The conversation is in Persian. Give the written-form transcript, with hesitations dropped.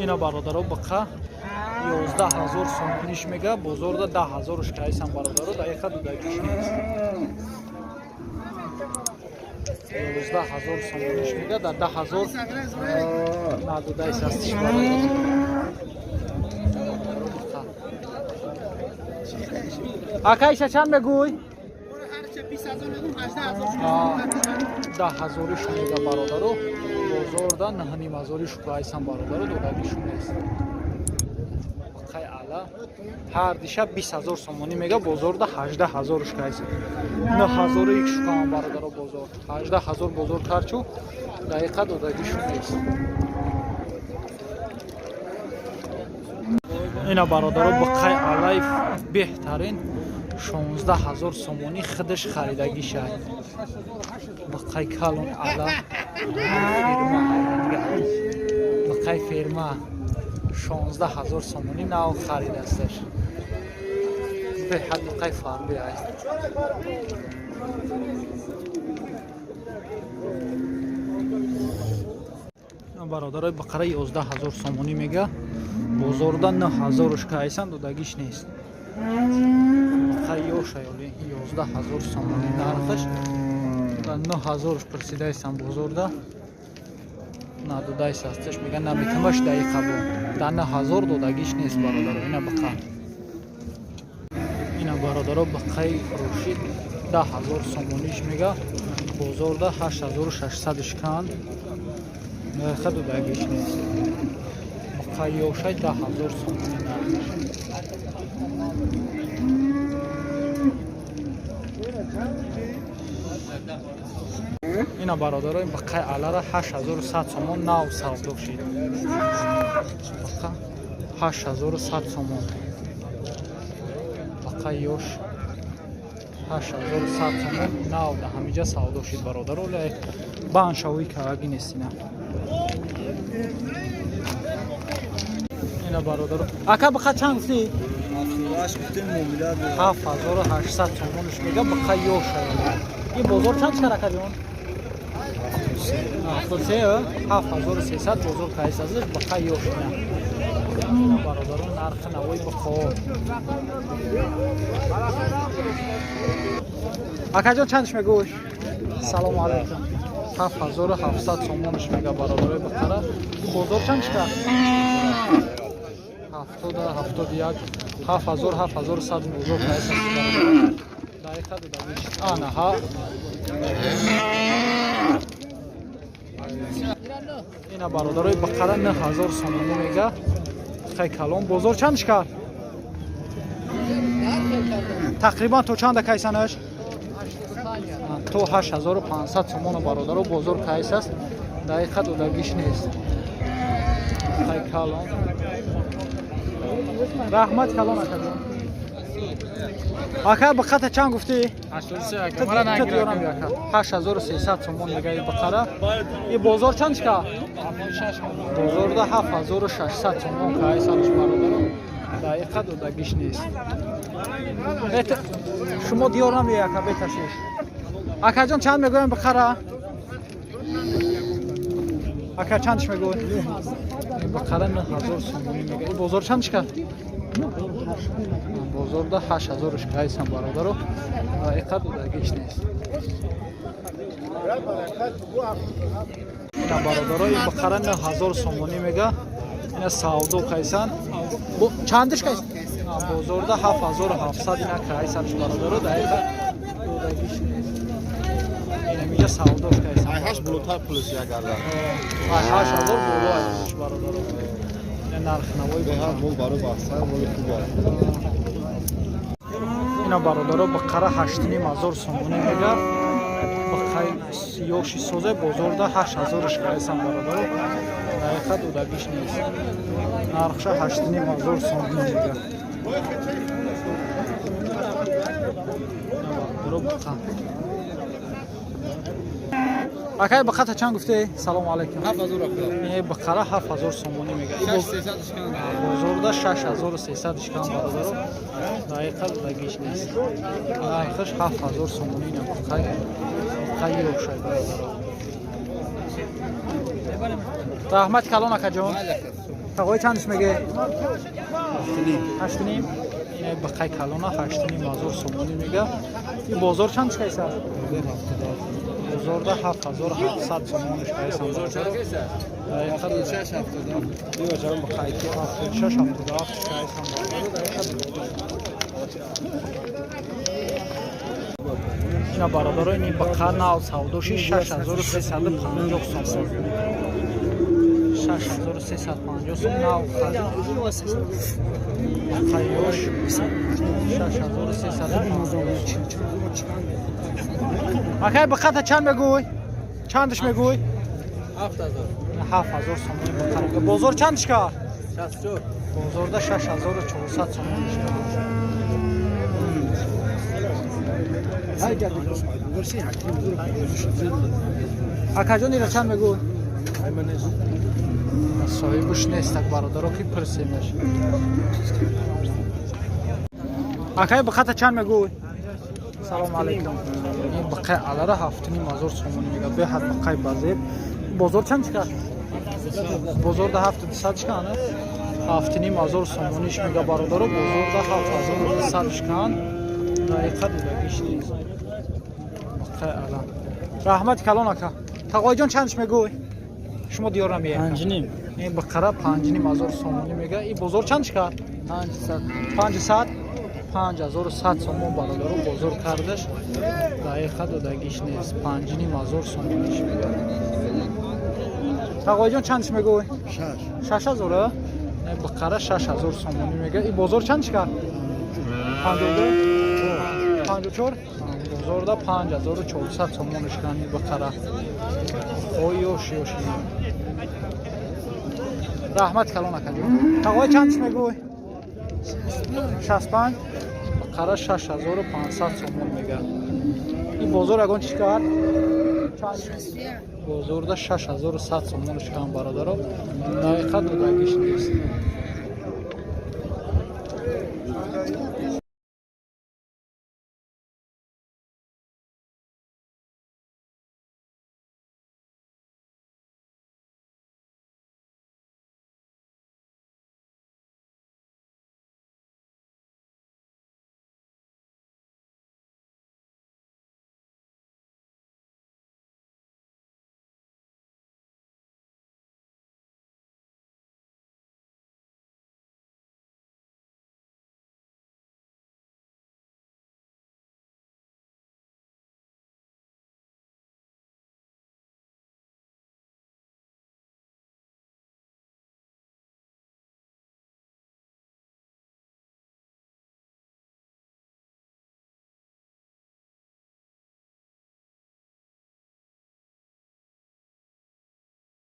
اینا برادرها بقا 11000 سومونیش میگه بزرگ 10000 کایسان برادرها دقیقه دو دقیقش نیست 11000 سومونیش میگه در 10000 ندوده ایست هستش برادرها اکایش چند بگوی؟ 10000 میگه برادرها بزرگ 9000 کایسان برادرها دو دقیقش نیست هر دیشب 20000 سومونی میگه بزرگ 18000 کایس 9000 یک شکام برادر بزرگ 18000 بزرگ کرچو دقیقه دو دقیقش نیست اینا برادر بقای علیف بهترین 16000 سومونی خودش خریدگی شد بقای کالون علا بقای فرما 16000 سومونی نو خرید استش به حد قای فارمی است برادرای بقره 11000 سومونی میگه بزرگدا 9000 کایسان دو دگیش نیست خیلی شایلی 11000 سومونی نرخش 9000 پرسیده ایستن بزرگدا ندودایس هستش میگن نمیتونمش دقیقه بود در 9000 دودگیش نیست برادر اینا بقا اینا برادر بقای فروشید 10000 سومونیش میگه بزرگ 8600 کند دقیقه دودگیش نیست بقای یوشای 10000 سومونی نرخش اینا برادرای بقای علا 8100 سومون نو سودا شد بقا 8100 سومون بقای یوش 8100 سومون نو ده همینجا سودا شد برادر ولی بانشوی که اگه نیستینا اینا برادر اکا بقا چند گفتی؟ 7800 سومونش میگه بقای یوش این بزرگ چند چرا کردیم؟ 7300 بزرگ کایس ازش بقای یوش نه برادران نرخ نوی بخور اکا جان چندش میگوش؟ سلام علیکم 7700 سومونش میگه برادرای بخره بزرگ چندش کرد؟ 71 7100 بزرگ کایس ازش دقیقه دو دقیقش آنه ها اینا برادرای بقره 9000 سومونی میگه خیلی کلان بزرگ چندش کرد؟ تقریبا تو چند کایسانش؟ تو 8500 سومون برادر بزرگ کایس است دقیقه دو دقیقش نیست خیلی کلان رحمت کلان اکدون اکا بقره چند گفتی؟ 8300 سومون میگه بقره این بزرگ چندش که؟ بزرگ 7600 سومون که ایسانش برادر دقیقه دو دقیقش نیست شما دیار نمیگه اکا بتشیش اکا جان چند میگویم بقره؟ اکا چندش میگویم؟ بقره 9000 سومونی میگه این بزرگ چندش که؟ بزرگ 8000 کایس هم برادر و دقیقه دو دقیقش نیست اینا برادرای بقره 9000 سومونی میگه اینا سودا کایسان چندش کایس؟ بزرگ 7700 اینا کایسانش برادر و دقیقه دو دقیقش نیست اینا میگه سوداش کایسان 8 بلوتر پلیس یاگردن 8000 بولو ازش برادر نرخ نوی به هر مول برای بحثر مول خوبه اینا برادرها بقره 8500 سومونی میگه بقای یوشی سوزه بزرگ 8000 کایسان برادرها دقیقه دو دقیقش نیست نرخش 8500 سومونی میگه اکای بقره چند گفته؟ سلام علیکم 7000 این بقره 7000 سومونی میگه بزرگ 6300 اشکان برادر دقیقه دقیقش نیست نرخش 7000 سومونی نه خیلی خیلی روشن برادر رحمت کلان اکجان تقوی چندش میگه؟ 8.5 اینه بقای کلانه 8.5 سومونی میگه. این بازار چندش کیسه؟ بازار ده 7700 سومونش کیسه بازار دقیقا 677 اینا برادر این بقا ناو سوداشی 6350 سومون 6350 سوم ناو خیوش 6350 اکای بقا چند میگوی؟ چندش میگوی؟ 7000 سومون بقا بازار چندش که؟ 64 بازار ده 6400 سومونش اکجان اینا چند میگوی؟ صاحبش نیست برادرها که پرسیمش اکای بقا چند میگوی؟ سلام علیکم این بقا علاره 7500 سومونی میگه به حد بقای بازار بازار چند چکه؟ بازار ده 7200 چکه نه؟ 7500 سومونیش میگه برادر بازار ده 7200 چکه دقیقا دیگه نیست بقای علم رحمت کلان اکا تقوی جان چندش میگوی؟ شما دیار نمیه 5.5 این بقره 5500 سومونی میگه این بازار چندش که؟ 500 5100 سومون برادر بازار کردش دقیقا دودگیش نیست 5500 سومونیش میگه تقوی جان چندش میگوی؟ 6000 این بقره 6000 سومونی میگه این بازار چندش که؟ 54 بازار ده 5400 سومونش کنی بقره اویوش یوش رحمت کلان اکنی تقوی چندش میگوی؟ 65 بقره 6500 سومون میگه این بازار اگون چی کرد؟ بازار ده 6100 سومونش کن برادر دقیقا دودگیش نیست